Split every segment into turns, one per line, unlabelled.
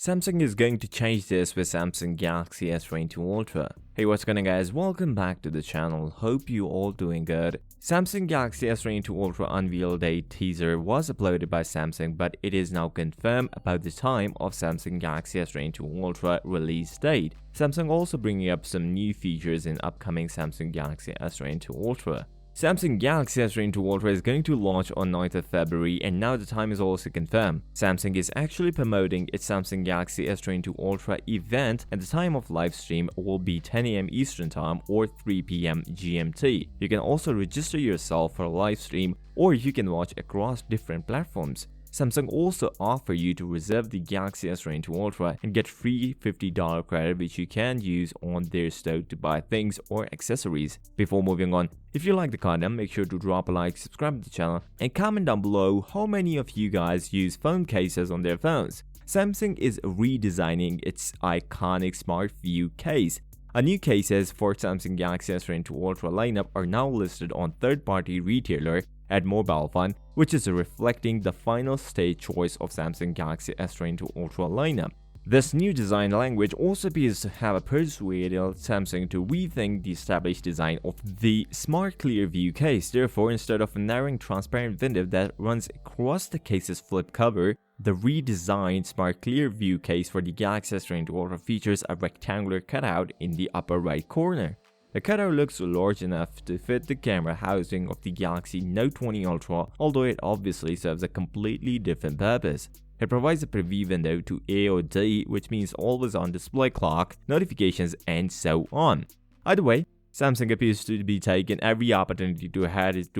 Samsung is going to change this with Samsung Galaxy S22 Ultra. Hey, what's going on guys, welcome back to the channel, hope you all doing good. Samsung Galaxy S22 Ultra unveil date teaser was uploaded by Samsung, but it is now confirmed about the time of Samsung Galaxy S22 Ultra release date. Samsung also bringing up some new features in upcoming Samsung Galaxy S22 Ultra. Samsung Galaxy S22 Ultra is going to launch on 9th of February, and now the time is also confirmed. Samsung is actually promoting its Samsung Galaxy S22 Ultra event, and the time of live stream will be 10 AM Eastern Time or 3 PM GMT. You can also register yourself for a live stream, or you can watch across different platforms. Samsung also offer you to reserve the Galaxy S22 Ultra and get free $50 credit which you can use on their store to buy things or accessories. Before moving on, if you like the content, make sure to drop a like, subscribe to the channel, and comment down below how many of you guys use phone cases on their phones. Samsung is redesigning its iconic Smart View case. A new cases for Samsung Galaxy S22 Ultra lineup are now listed on third-party retailer at Mobile Fun, which is reflecting the final stage choice of Samsung Galaxy S22 Ultra lineup. This new design language also appears to have persuaded Samsung to rethink the established design of the Smart Clear View case. Therefore, instead of a narrowing transparent window that runs across the case's flip cover, the redesigned Smart Clear View case for the Galaxy S22 Ultra features a rectangular cutout in the upper right corner. The cutout looks large enough to fit the camera housing of the Galaxy Note 20 Ultra, although it obviously serves a completely different purpose. It provides a preview window to AOD, which means always on display clock, notifications, and so on. Either way, Samsung appears to be taking every opportunity to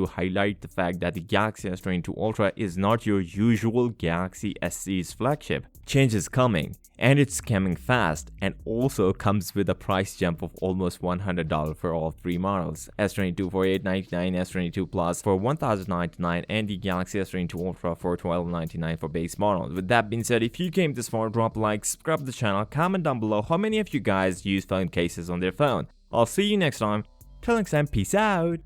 highlight the fact that the Galaxy S22 Ultra is not your usual Galaxy S-series flagship. Change is coming, and it's coming fast, and also comes with a price jump of almost $100 for all three models. S22 for $899, S22 Plus for $1,099, and the Galaxy S22 Ultra for $1,299 for base models. With that being said, if you came this far, drop a like, subscribe to the channel, comment down below how many of you guys use phone cases on their phone. I'll see you next time. Till next time, peace out.